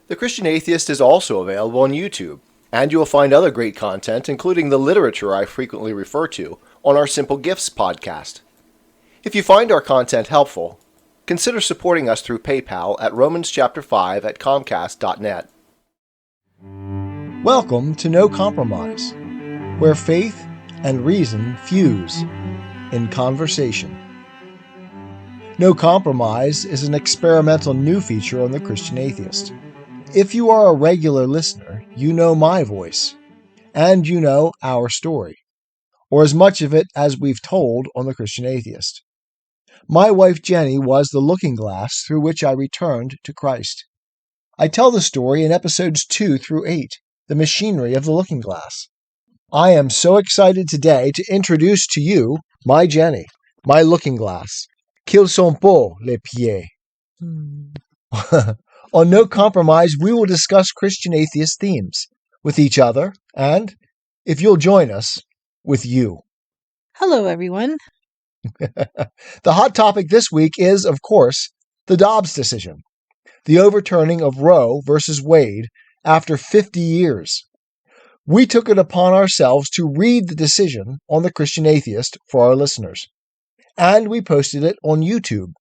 The Christian Atheist is also available on YouTube, and you will find other great content, including the literature I frequently refer to, on our Simple Gifts podcast. If you find our content helpful, consider supporting us through PayPal at Romans5@comcast.net. Welcome to No Compromise, where faith and reason fuse in conversation. No Compromise is an experimental new feature on the Christian Atheist. If you are a regular listener, you know my voice, and you know our story, or as much of it as we've told on the Christian Atheist. My wife Jenny was the looking glass through which I returned to Christ. I tell the story in episodes 2 through 8, the machinery of the looking glass. I am so excited today to introduce to you my Jenny, my looking glass. Qu'ils sont beaux, les pieds. On No Compromise, we will discuss Christian Atheist themes with each other and, if you'll join us, with you. Hello, everyone. The hot topic this week is, of course, the Dobbs decision, the overturning of Roe versus Wade after 50 years. We took it upon ourselves to read the decision on the Christian Atheist for our listeners, and we posted it on YouTube.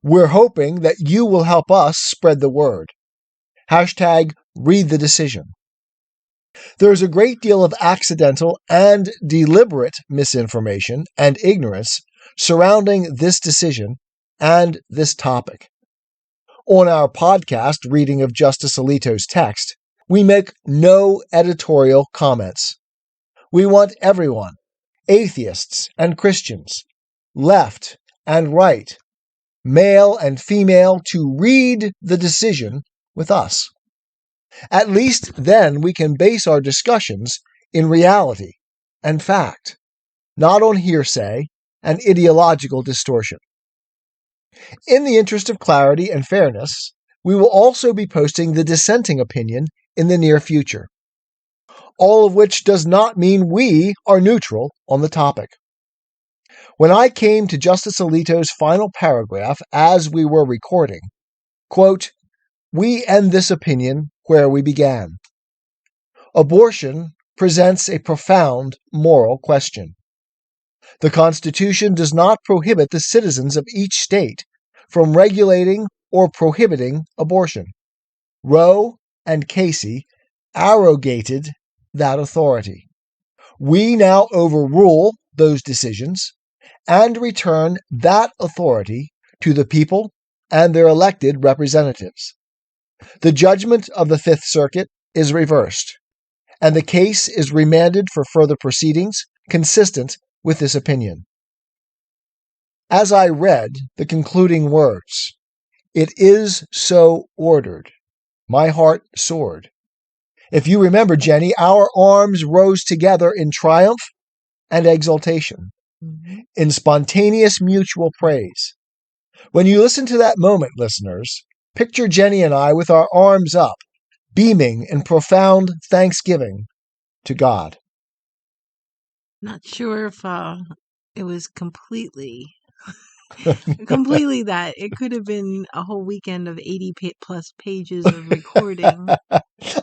We're hoping that you will help us spread the word. #ReadTheDecision. There's a great deal of accidental and deliberate misinformation and ignorance surrounding this decision and this topic. On our podcast reading of Justice Alito's text, we make no editorial comments. We want everyone, atheists and Christians, left and right, male and female, to read the decision with us. At least then we can base our discussions in reality and fact, not on hearsay and ideological distortion. In the interest of clarity and fairness, we will also be posting the dissenting opinion in the near future, all of which does not mean we are neutral on the topic. When I came to Justice Alito's final paragraph as we were recording, quote, "We end this opinion where we began. Abortion presents a profound moral question. The Constitution does not prohibit the citizens of each state from regulating or prohibiting abortion. Roe and Casey arrogated that authority. We now overrule those decisions and return that authority to the people and their elected representatives. The judgment of the Fifth Circuit is reversed, and the case is remanded for further proceedings consistent with this opinion." As I read the concluding words, "It is so ordered," my heart soared. If you remember, Jenny, our arms rose together in triumph and exultation, in spontaneous mutual praise. When you listen to that moment, listeners, picture Jenny and I with our arms up, beaming in profound thanksgiving to God. Not sure if it was completely that. It could have been a whole weekend of 80 plus pages of recording.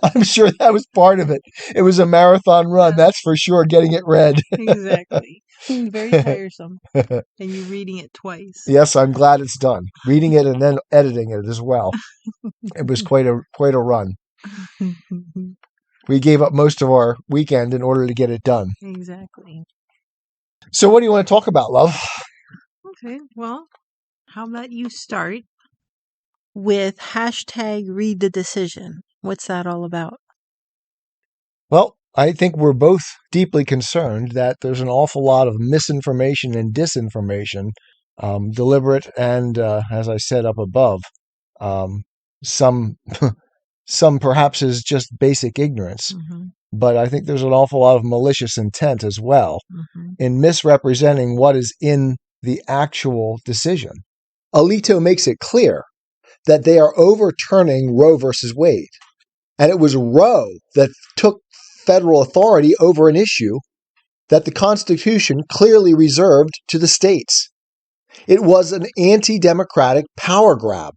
I'm sure that was part of it. It was a marathon run, that's for sure, getting it read. Exactly. Very tiresome. And you reading it twice. Yes, I'm glad it's done. Reading it and then editing it as well. It was quite a run. We gave up most of our weekend in order to get it done. Exactly. So what do you want to talk about, love? Okay, well, how about you start with #ReadTheDecision. What's that all about? Well, I think we're both deeply concerned that there's an awful lot of misinformation and disinformation, deliberate and, as I said up above, some perhaps is just basic ignorance. But I think there's an awful lot of malicious intent as well in misrepresenting what is in the actual decision. Alito makes it clear that they are overturning Roe versus Wade. And it was Roe that took federal authority over an issue that the Constitution clearly reserved to the states. It was an anti-democratic power grab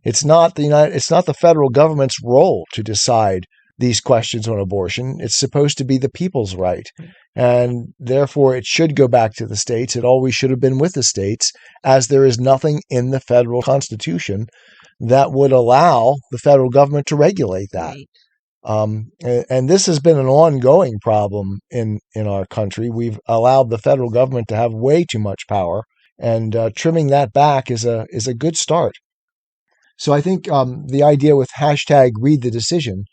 It's not the federal government's role to decide these questions on abortion. It's supposed to be the people's right. And therefore, it should go back to the states. It always should have been with the states, as there is nothing in the federal constitution that would allow the federal government to regulate that. Right. And this has been an ongoing problem in our country. We've allowed the federal government to have way too much power, and trimming that back is a good start. So I think the idea with hashtag read the decision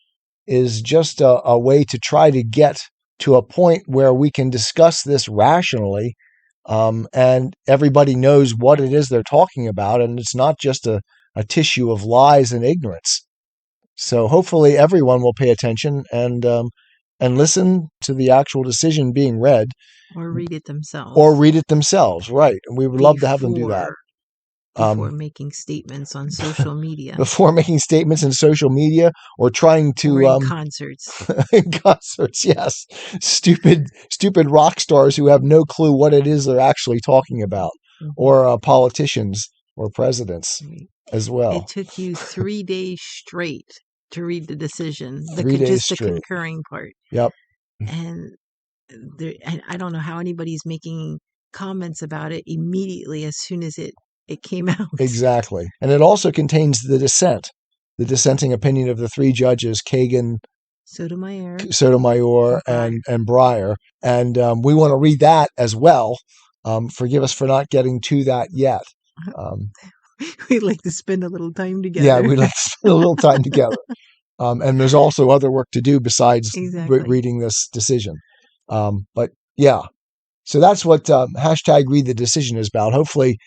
is just a way to try to get to a point where we can discuss this rationally, and everybody knows what it is they're talking about, and it's not just a tissue of lies and ignorance. So hopefully everyone will pay attention and listen to the actual decision being read. Or read it themselves. Right. And we would love to have them do that. Before making statements on social media. Before making statements in social media, or trying to... Or in concerts. In concerts, yes. Stupid rock stars who have no clue what it is they're actually talking about. Or politicians or presidents as well. It took you 3 days straight to read the decision. Just the concurring part. Yep. And I don't know how anybody's making comments about it immediately as soon as it came out. Exactly. And it also contains the dissenting opinion of the 3 judges, Kagan, Sotomayor, and Breyer. And we want to read that as well. Forgive us for not getting to that yet. We'd like to spend a little time together. Yeah, we'd like to spend a little time together. And there's also other work to do besides reading this decision. But yeah, so that's what hashtag read the decision is about. Hopefully,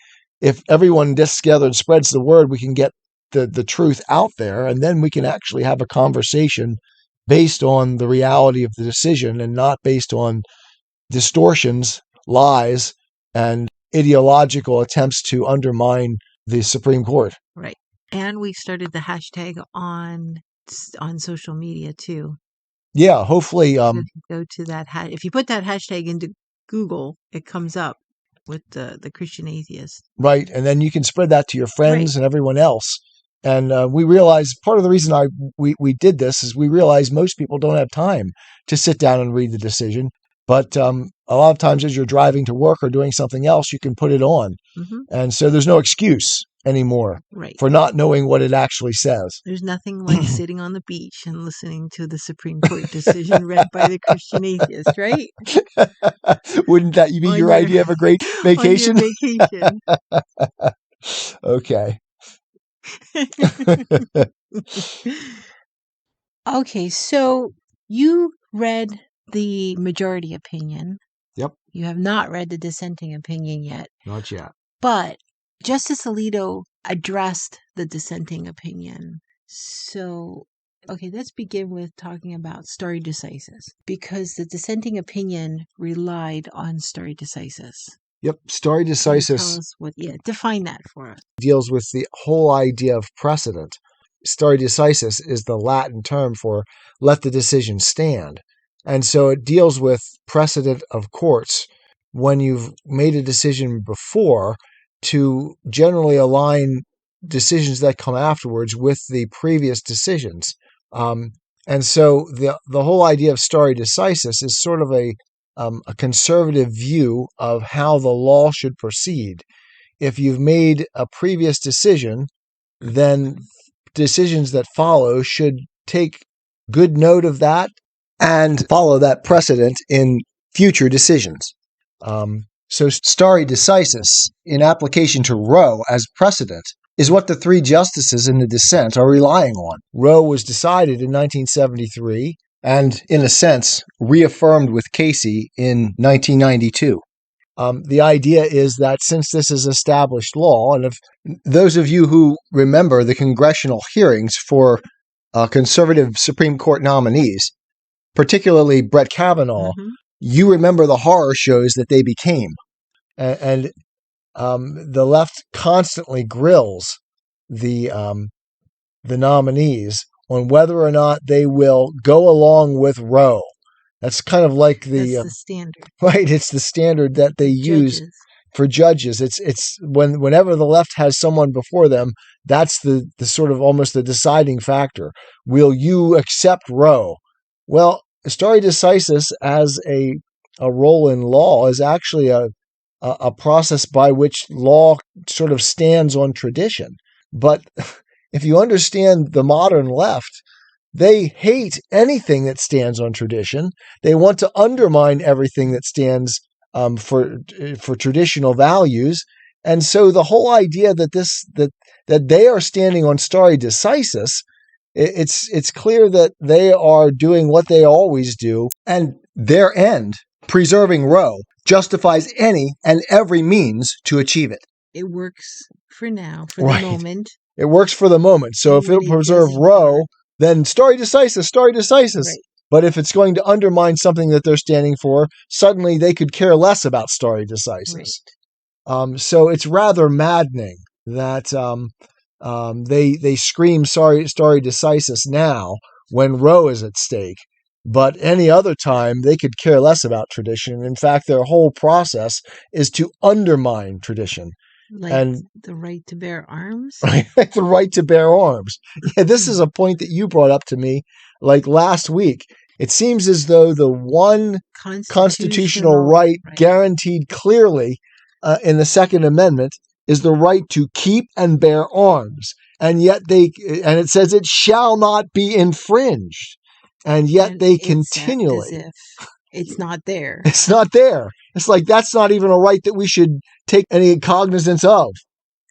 if everyone gets together and spreads the word, we can get the truth out there, and then we can actually have a conversation based on the reality of the decision and not based on distortions, lies, and ideological attempts to undermine the Supreme Court. Right. And we started the hashtag on social media too. Yeah, hopefully. Go to that. If you put that hashtag into Google, it comes up with the Christian Atheist. Right. And then you can spread that to your friends and everyone else. And we realize part of the reason we did this is we realize most people don't have time to sit down and read the decision. But a lot of times as you're driving to work or doing something else, you can put it on. And so there's no excuse anymore for not knowing what it actually says. There's nothing like sitting on the beach and listening to the Supreme Court decision read by the Christian Atheist, right? Wouldn't that be your idea of a great vacation? On your vacation. Okay. Okay, so you read the majority opinion. Yep. You have not read the dissenting opinion yet. Not yet. But Justice Alito addressed the dissenting opinion. So, okay, let's begin with talking about stare decisis, because the dissenting opinion relied on stare decisis. Yep, stare decisis. Tell us define that for us. Deals with the whole idea of precedent. Stare decisis is the Latin term for let the decision stand. And so it deals with precedent of courts when you've made a decision before to generally align decisions that come afterwards with the previous decisions. And so the whole idea of stare decisis is sort of a conservative view of how the law should proceed. If you've made a previous decision, then decisions that follow should take good note of that and follow that precedent in future decisions. So stare decisis, in application to Roe as precedent, is what the 3 justices in the dissent are relying on. Roe was decided in 1973 and, in a sense, reaffirmed with Casey in 1992. The idea is that since this is established law, and if those of you who remember the congressional hearings for conservative Supreme Court nominees, particularly Brett Kavanaugh, you remember the horror shows that they became. And the left constantly grills the nominees on whether or not they will go along with Roe. That's kind of like That's the standard. Right, it's the standard that they use for judges. It's whenever the left has someone before them, that's the sort of almost the deciding factor. Will you accept Roe? Well, stare decisis as a role in law is actually a process by which law sort of stands on tradition. But if you understand the modern left, they hate anything that stands on tradition. They want to undermine everything that stands for traditional values. And so the whole idea that they are standing on stare decisis, it's clear that they are doing what they always do, and their end, preserving Roe, justifies any and every means to achieve it. It works for now, for the moment. It works for the moment. So if it'll preserve Roe, then stare decisis. Right. But if it's going to undermine something that they're standing for, suddenly they could care less about stare decisis. Right. So it's rather maddening that they scream stare decisis now when Roe is at stake. But any other time, they could care less about tradition. In fact, their whole process is to undermine tradition. Like the right to bear arms? The right to bear arms. Yeah, this is a point that you brought up to me like last week. It seems as though the one constitutional right guaranteed clearly in the Second Amendment is the right to keep and bear arms. And yet it says it shall not be infringed. And yet they continually... It's not there. It's not there. It's like that's not even a right that we should take any cognizance of.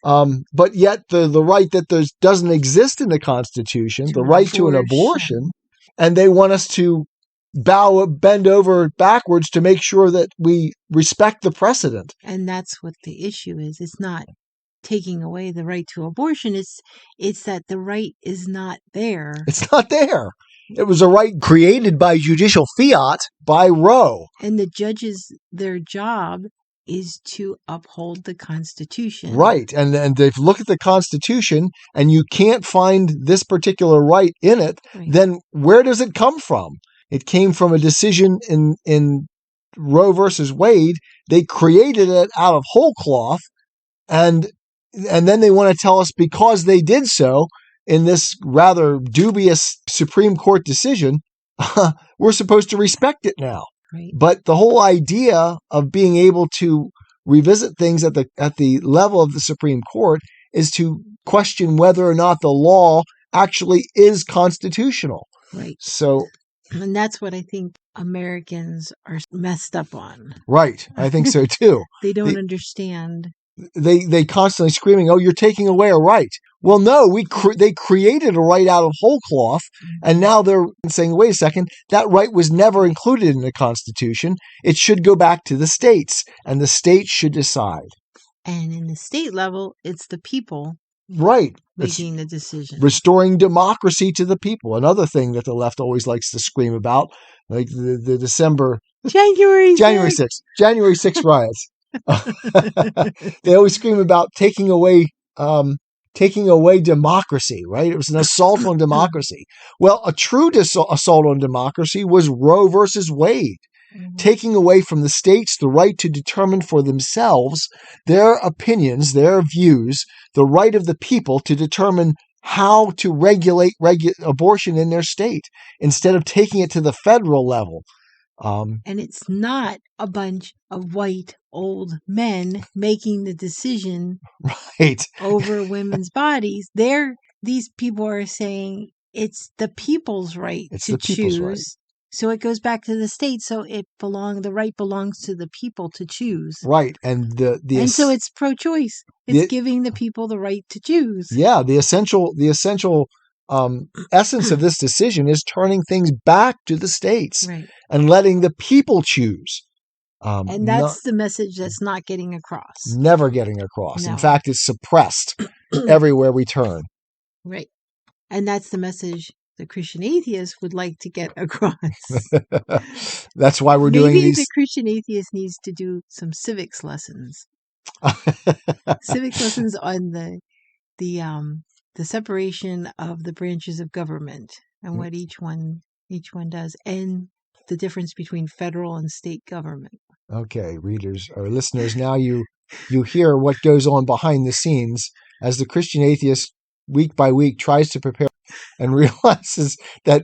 But yet the right that doesn't exist in the Constitution, the right to an abortion, and they want us to bend over backwards to make sure that we respect the precedent. And that's what the issue is. It's not taking away the right to abortion. It's that the right is not there. It's not there. It was a right created by judicial fiat by Roe. And the judges, their job is to uphold the Constitution. Right. And they look at the Constitution and you can't find this particular right in it, then where does it come from? It came from a decision in Roe versus Wade. They created it out of whole cloth, and then they want to tell us because they did so in this rather dubious Supreme Court decision, we're supposed to respect it now. Right. But the whole idea of being able to revisit things at the level of the Supreme Court is to question whether or not the law actually is constitutional. Right. So, and that's what I think Americans are messed up on. Right. I think so too. They don't understand. They constantly screaming, "Oh, you're taking away a right." Well, no, they created a right out of whole cloth, and now they're saying, "Wait a second, that right was never included in the Constitution. It should go back to the states, and the states should decide." And in the state level, it's the people, right, making the decision, restoring democracy to the people. Another thing that the left always likes to scream about, like the January 6th riots. They always scream about taking away democracy, right? It was an assault on democracy. Well, a true assault on democracy was Roe versus Wade, taking away from the states the right to determine for themselves their opinions, their views, the right of the people to determine how to regulate abortion in their state instead of taking it to the federal level. And it's not a bunch of white old men making the decision over women's bodies. These people are saying it's the people's right to choose. Right. So it goes back to the state. So the right belongs to the people to choose. Right. And so it's pro-choice. It's giving the people the right to choose. Yeah. The essential essence of this decision is turning things back to the states and letting the people choose. And that's the message that's not getting across. Never getting across. No. In fact, it's suppressed everywhere we turn. Right. And that's the message the Christian Atheist would like to get across. That's why we're doing these. Maybe the Christian Atheist needs to do some civics lessons. Civics lessons on the separation of the branches of government and what each one does, and the difference between federal and state government. Okay, readers or listeners, now you you hear what goes on behind the scenes as the Christian atheist week by week tries to prepare and realizes that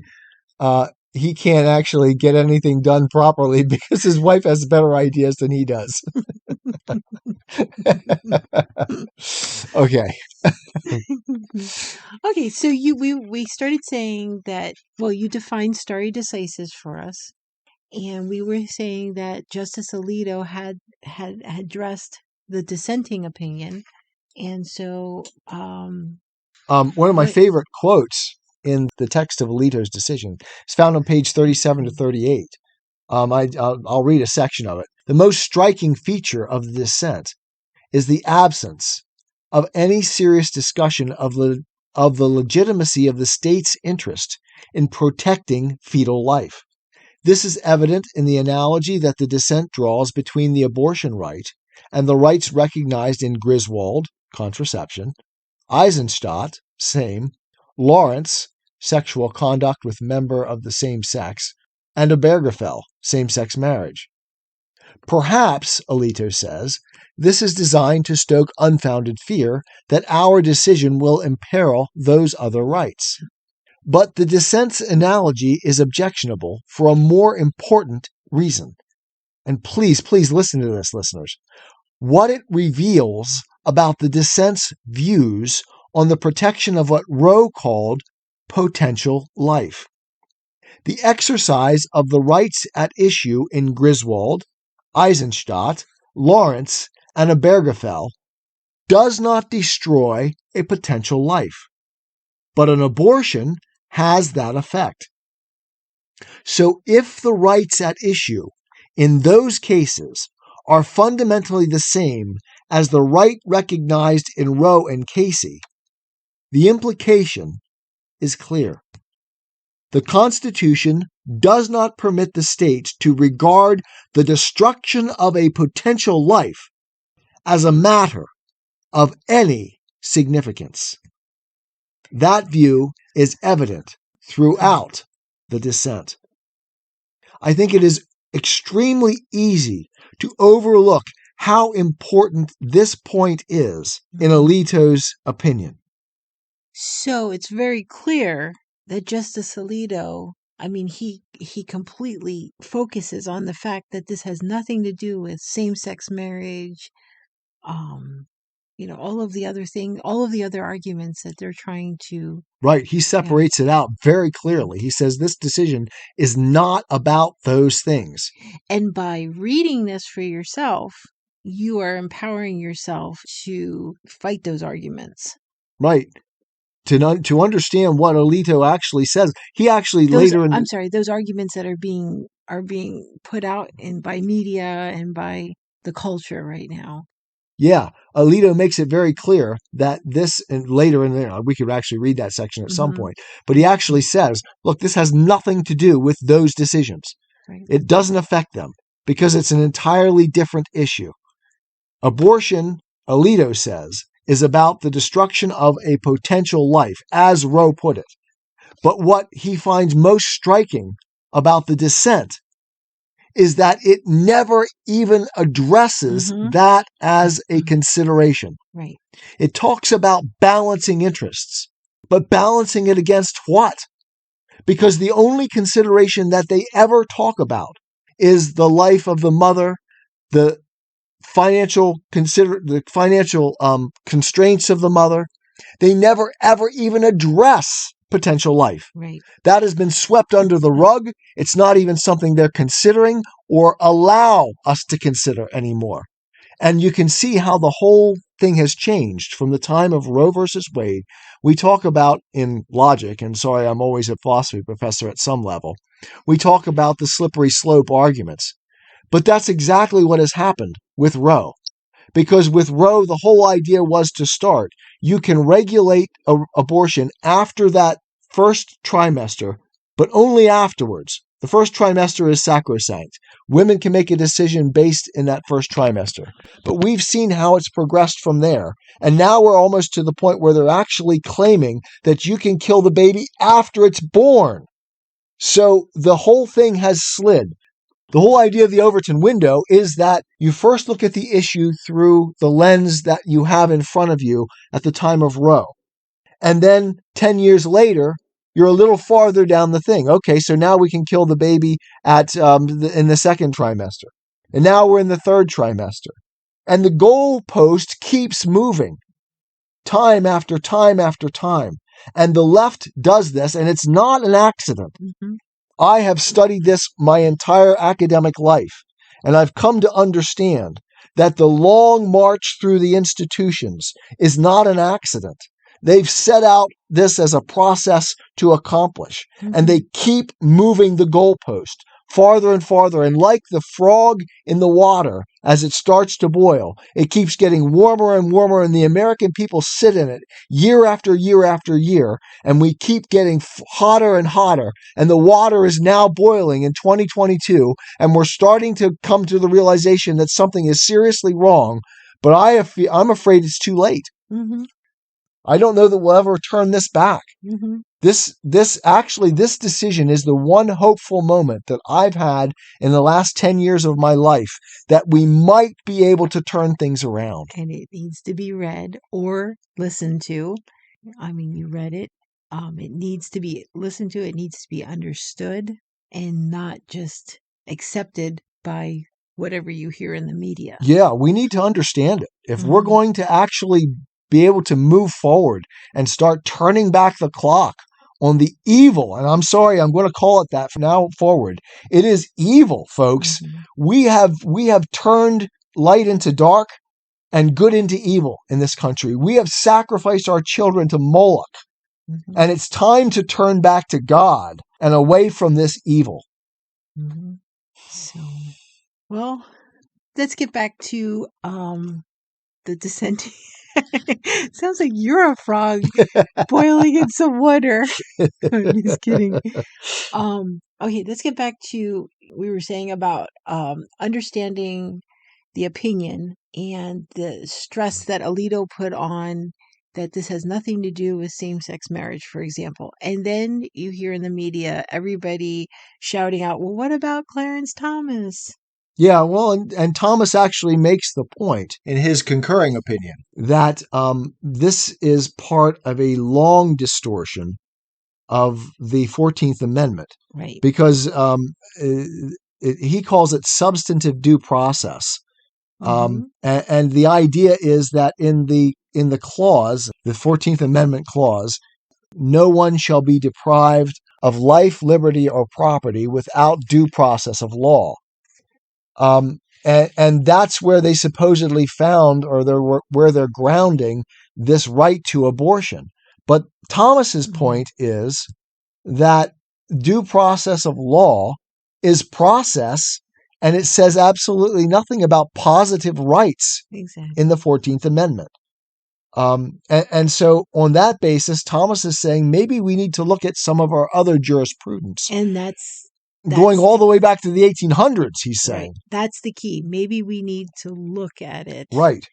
he can't actually get anything done properly because his wife has better ideas than he does. Okay. Okay, so we started saying that, well, you defined stare decisis for us, and we were saying that Justice Alito had addressed the dissenting opinion, and so one of my what- favorite quotes in the text of Alito's decision is found on page 37 to 38. I'll read a section of it. The most striking feature of the dissent is the absence of any serious discussion of the legitimacy of the state's interest in protecting fetal life. This is evident in the analogy that the dissent draws between the abortion right and the rights recognized in Griswold, contraception, Eisenstadt, same, Lawrence, sexual conduct with member of the same sex, and Obergefell, same-sex marriage. Perhaps, Alito says, this is designed to stoke unfounded fear that our decision will imperil those other rights. But the dissent's analogy is objectionable for a more important reason. And please listen to this, listeners. What it reveals about the dissent's views on the protection of what Roe called potential life. The exercise of the rights at issue in Griswold, Eisenstadt, Lawrence, and Obergefell does not destroy a potential life, but an abortion has that effect. So if the rights at issue in those cases are fundamentally the same as the right recognized in Roe and Casey, the implication is clear. The Constitution does not permit the states to regard the destruction of a potential life as a matter of any significance. That view is evident throughout the dissent. I think it is extremely easy to overlook how important this point is in Alito's opinion. So it's very clear that Justice Alito, he completely focuses on the fact that this has nothing to do with same-sex marriage, all of the other arguments that they're trying to. Right. He separates it out very clearly. He says this decision is not about those things. And by reading this for yourself, you are empowering yourself to fight those arguments. Right. To understand what Alito actually says, he actually those arguments that are being put out by media and by the culture right now. Yeah, Alito makes it very clear that this, and later in there, we could actually read that section at some point, but he actually says, look, this has nothing to do with those decisions. Right. It doesn't affect them because it's an entirely different issue. Abortion, Alito says, is about the destruction of a potential life, as Roe put it. But what he finds most striking about the dissent is that it never even addresses that as a consideration. Right. It talks about balancing interests, but balancing it against what? Because the only consideration that they ever talk about is the life of the mother, the financial constraints of the mother. They never ever even address potential life. Right. That has been swept under the rug. It's not even something they're considering or allow us to consider anymore. And you can see how the whole thing has changed from the time of Roe versus Wade. We talk about in logic, and sorry, I'm always a philosophy professor at some level. We talk about the slippery slope arguments. But that's exactly what has happened with Roe. Because with Roe, the whole idea was to start. You can regulate abortion after that first trimester, but only afterwards. The first trimester is sacrosanct. Women can make a decision based in that first trimester. But we've seen how it's progressed from there. And now we're almost to the point where they're actually claiming that you can kill the baby after it's born. So the whole thing has slid. The whole idea of the Overton window is that you first look at the issue through the lens that you have in front of you at the time of Roe. And then 10 years later, you're a little farther down the thing. Okay, so now we can kill the baby in the second trimester. And now we're in the third trimester. And the goalpost keeps moving time after time after time. And the left does this, and it's not an accident. Mm-hmm. I have studied this my entire academic life, and I've come to understand that the long march through the institutions is not an accident. They've set out this as a process to accomplish, and they keep moving the goalpost farther and farther. And like the frog in the water, as it starts to boil, it keeps getting warmer and warmer, and the American people sit in it year after year after year, and we keep getting hotter and hotter, and the water is now boiling in 2022, and we're starting to come to the realization that something is seriously wrong, but I'm afraid it's too late. Mm-hmm. I don't know that we'll ever turn this back. Mm-hmm. This decision is the one hopeful moment that I've had in the last 10 years of my life that we might be able to turn things around. And it needs to be read or listened to. I mean, you read it. It needs to be listened to. It needs to be understood and not just accepted by whatever you hear in the media. Yeah, we need to understand it. If we're going to actually be able to move forward and start turning back the clock on the evil, and I'm sorry, I'm going to call it that from now forward. It is evil, folks. Mm-hmm. We have turned light into dark and good into evil in this country. We have sacrificed our children to Moloch, and it's time to turn back to God and away from this evil. Mm-hmm. So, well, let's get back to the dissenting. Sounds like you're a frog boiling in some water. I'm just kidding. Okay, let's get back to we were saying about understanding the opinion and the stress that Alito put on that this has nothing to do with same-sex marriage, for example. And then you hear in the media everybody shouting out, well, what about Clarence Thomas? Yeah, well, and Thomas actually makes the point in his concurring opinion that this is part of a long distortion of the 14th Amendment. Right. Because he calls it substantive due process. And the idea is that in the clause, the 14th Amendment clause, no one shall be deprived of life, liberty, or property without due process of law. And that's where they supposedly found, or where they're grounding this right to abortion. But Thomas's point is that due process of law is process, and it says absolutely nothing about positive rights in the 14th Amendment. And so on that basis, Thomas is saying maybe we need to look at some of our other jurisprudence. And that's going all the way back to the 1800s, he's saying. Right. That's the key. Maybe we need to look at it. Right.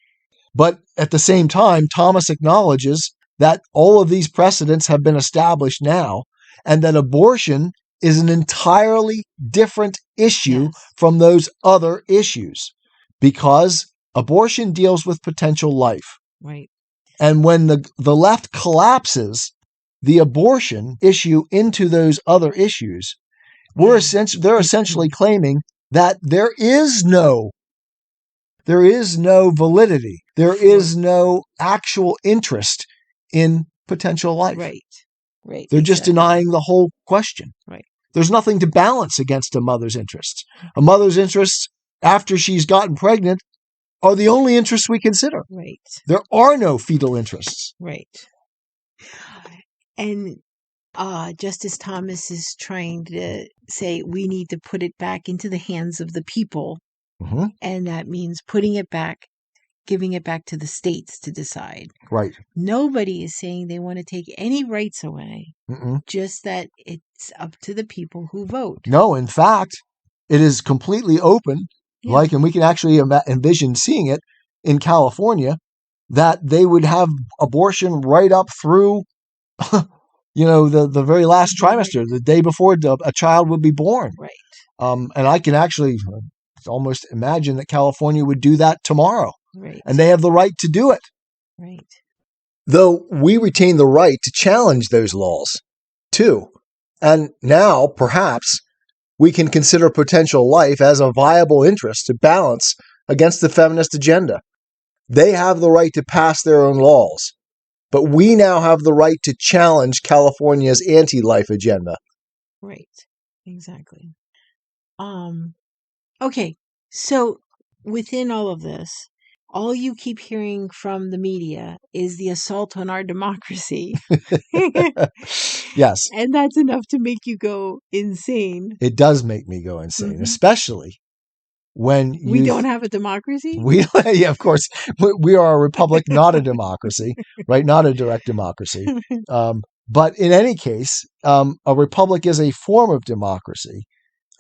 But at the same time, Thomas acknowledges that all of these precedents have been established now, and that abortion is an entirely different issue from those other issues, because abortion deals with potential life. Right. And when the left collapses the abortion issue into those other issues, they're essentially claiming that there is no validity. There is no actual interest in potential life. Right. Right. They're just denying the whole question. Right. There's nothing to balance against a mother's interests. A mother's interests after she's gotten pregnant are the only interests we consider. Right. There are no fetal interests. Right. And Justice Thomas is trying to say we need to put it back into the hands of the people. Mm-hmm. And that means putting it back, giving it back to the states to decide. Right. Nobody is saying they want to take any rights away, Mm-mm. just that it's up to the people who vote. No, in fact, it is completely open. Yeah. And we can actually envision seeing it in California, that they would have abortion right up through the very last trimester, the day before a child would be born. Right. And I can actually almost imagine that California would do that tomorrow. Right. And they have the right to do it. Right. Though we retain the right to challenge those laws, too. And now, perhaps, we can consider potential life as a viable interest to balance against the feminist agenda. They have the right to pass their own laws, but we now have the right to challenge California's anti-life agenda. Right. Exactly. Okay. So within all of this, all you keep hearing from the media is the assault on our democracy. Yes. And that's enough to make you go insane. It does make me go insane, especially when we don't have a democracy. Yeah, of course, we are a republic, not a democracy, right? Not a direct democracy. But in any case, a republic is a form of democracy,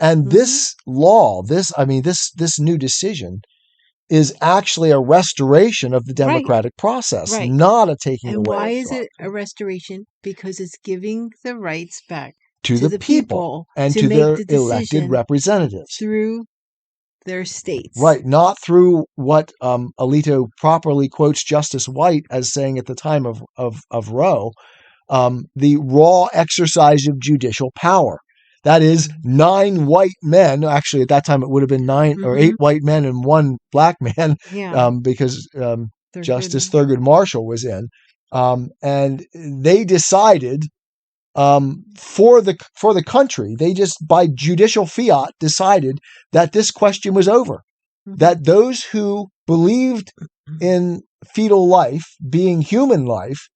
and this law, this new decision, is actually a restoration of the democratic process, not a taking away. And why is it a restoration? Because it's giving the rights back to the people and to their elected representatives through their states. Right, not through what Alito properly quotes Justice White as saying at the time of Roe, the raw exercise of judicial power. That is 9 white men. Actually, at that time, it would have been 9 or 8 white men and 1 black man, because Justice Thurgood Marshall was in. And they decided for the country, they just by judicial fiat decided that this question was over. That those who believed in fetal life being human life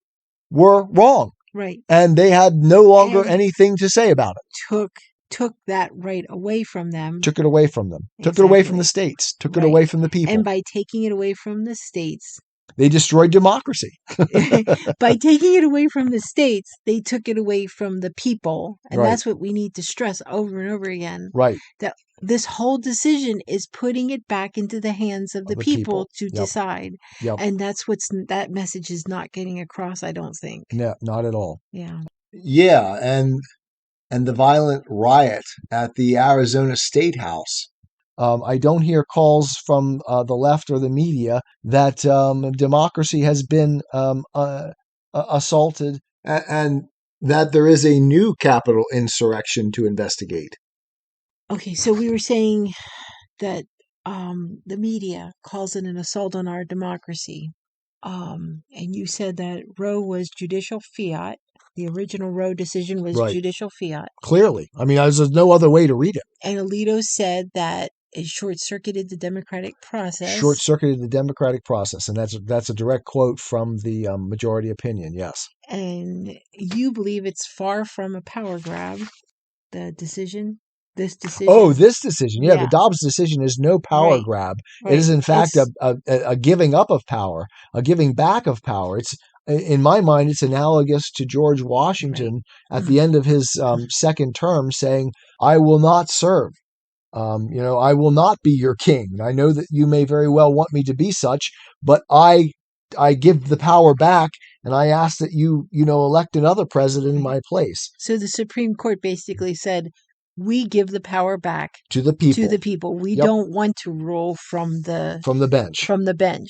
were wrong. Right. And they had no longer anything to say about it. Took that right away from them. Took it away from them. Took it away from the states. Took it away from the people. And by taking it away from the states, they destroyed democracy. By taking it away from the states, they took it away from the people. And that's what we need to stress over and over again. Right. That this whole decision is putting it back into the hands of the people to decide. Yep. And that message is not getting across, I don't think. No, not at all. Yeah. Yeah, and the violent riot at the Arizona State House. I don't hear calls from the left or the media that democracy has been assaulted and that there is a new Capitol insurrection to investigate. Okay, so we were saying that the media calls it an assault on our democracy. And you said that Roe was judicial fiat. The original Roe decision was judicial fiat. Clearly. I mean, there's no other way to read it. And Alito said that it short-circuited the democratic process. Short-circuited the democratic process. And that's a direct quote from the majority opinion, yes. And you believe it's far from a power grab, the decision? This decision. Oh, this decision. Yeah, the Dobbs decision is no power grab. It is, in fact, a giving up of power, a giving back of power. It's, in my mind, it's analogous to George Washington at the end of his second term saying, I will not serve. I will not be your king. I know that you may very well want me to be such, but I give the power back, and I ask that you elect another president in my place. So the Supreme Court basically said, we give the power back to the people. We don't want to rule from the bench.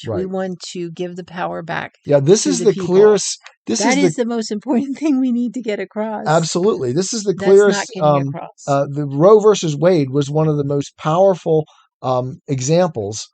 Right. We want to give the power back. Yeah, this is the clearest. That is the most important thing we need to get across. Absolutely, this is the clearest. The Roe versus Wade was one of the most powerful examples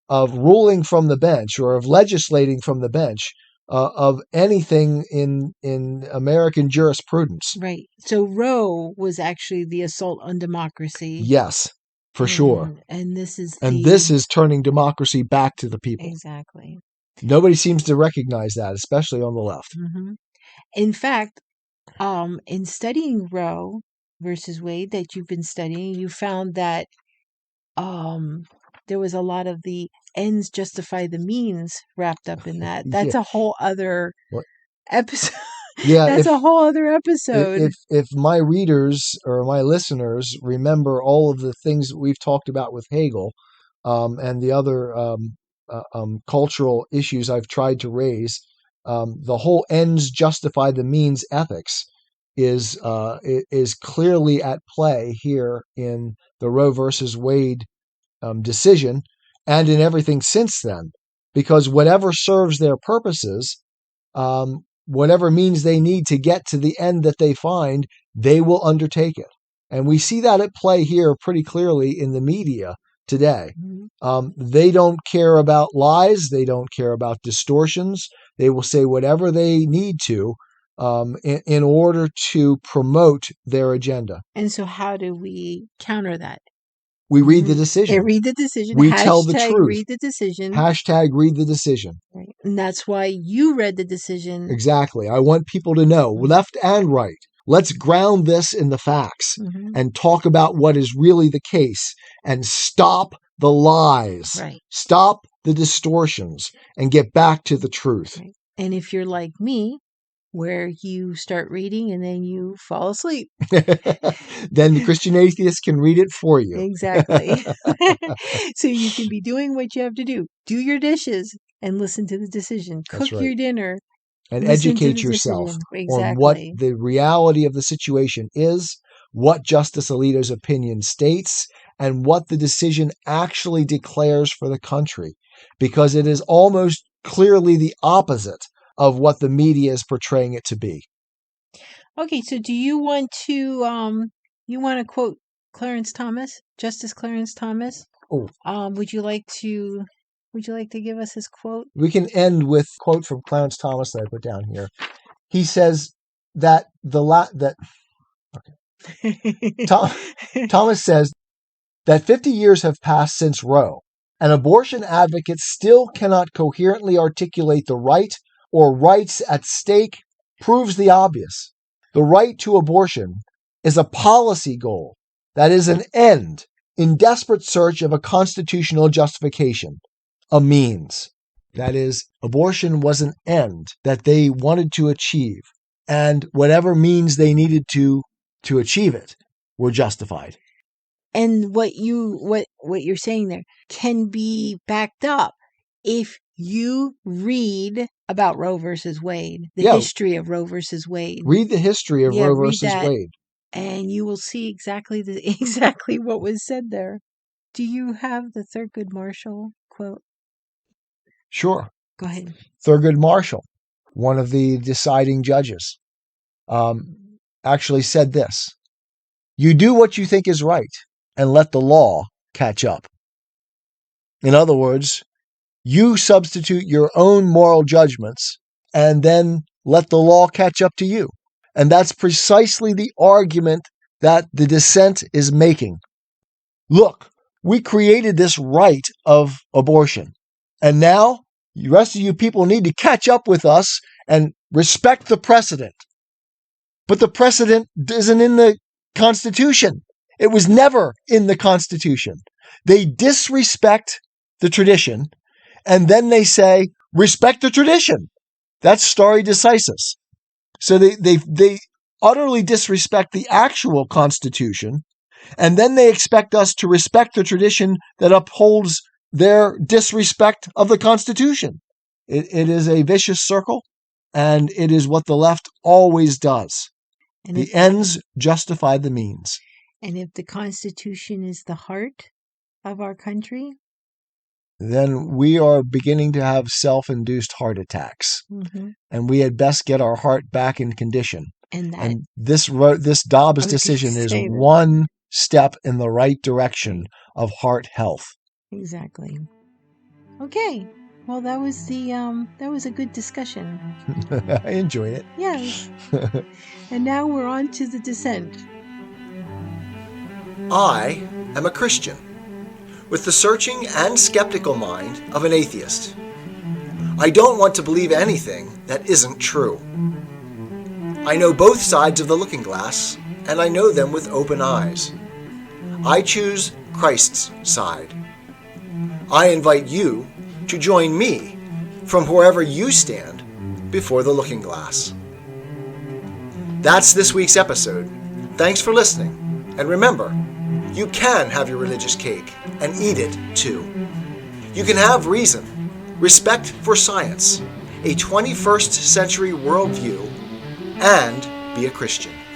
of ruling from the bench or of legislating from the bench. Of anything in American jurisprudence. Right. So Roe was actually the assault on democracy. Yes, for sure. And this is turning democracy back to the people. Exactly. Nobody seems to recognize that, especially on the left. Mm-hmm. In fact, in studying Roe versus Wade that you've been studying, you found that there was a lot of the ends justify the means wrapped up in that. That's a whole other episode. Yeah, that's a whole other episode. If my readers or my listeners remember all of the things that we've talked about with Hegel and the other cultural issues I've tried to raise, the whole ends justify the means ethics is clearly at play here in the Roe versus Wade decision and in everything since then, because whatever serves their purposes, whatever means they need to get to the end that they find, they will undertake it. And we see that at play here pretty clearly in the media today. They don't care about lies. They don't care about distortions. They will say whatever they need to in order to promote their agenda. And so how do we counter that? We read the decision. Read the decision. We tell the truth. Read the decision. Hashtag read the decision. Right. And that's why you read the decision. Exactly. I want people to know, left and right. Let's ground this in the facts and talk about what is really the case and stop the lies. Right. Stop the distortions and get back to the truth. Right. And if you're like me, where you start reading and then you fall asleep, then the Christian Atheist can read it for you. Exactly. So you can be doing what you have to do. Do your dishes and listen to the decision. Cook your dinner. And educate yourself on what the reality of the situation is, what Justice Alito's opinion states, and what the decision actually declares for the country. Because it is almost clearly the opposite of what the media is portraying it to be. Okay, so do you want to quote Clarence Thomas, Justice Clarence Thomas? Oh, would you like to give us his quote? We can end with a quote from Clarence Thomas that I put down here. He says that Thomas says that 50 years have passed since Roe, and abortion advocates still cannot coherently articulate the right or rights at stake proves the obvious. The right to abortion is a policy goal that is an end in desperate search of a constitutional justification, a means. That is, abortion was an end that they wanted to achieve, and whatever means they needed to achieve it were justified. And what you're saying there can be backed up if you read about Roe versus Wade, the history of Roe versus Wade. Read the history of Roe versus Wade. And you will see exactly what was said there. Do you have the Thurgood Marshall quote? Sure. Go ahead. Thurgood Marshall, one of the deciding judges, actually said this: "You do what you think is right and let the law catch up." In other words, you substitute your own moral judgments and then let the law catch up to you. And that's precisely the argument that the dissent is making. Look, we created this right of abortion. And now the rest of you people need to catch up with us and respect the precedent. But the precedent isn't in the Constitution. It was never in the Constitution. They disrespect the tradition, and then they say, respect the tradition. That's stare decisis. So they utterly disrespect the actual Constitution, and then they expect us to respect the tradition that upholds their disrespect of the Constitution. It is a vicious circle, and it is what the left always does. And the ends justify the means. And if the Constitution is the heart of our country, then we are beginning to have self-induced heart attacks. And we had best get our heart back in condition. And this Dobbs decision is one step in the right direction of heart health. Exactly. Okay. Well, that was a good discussion. I enjoyed it. Yes. And now we're on to the dissent. I am a Christian, with the searching and skeptical mind of an atheist. I don't want to believe anything that isn't true. I know both sides of the looking glass, and I know them with open eyes. I choose Christ's side. I invite you to join me from wherever you stand before the looking glass. That's this week's episode. Thanks for listening, and remember, you can have your religious cake and eat it too. You can have reason, respect for science, a 21st century worldview, and be a Christian.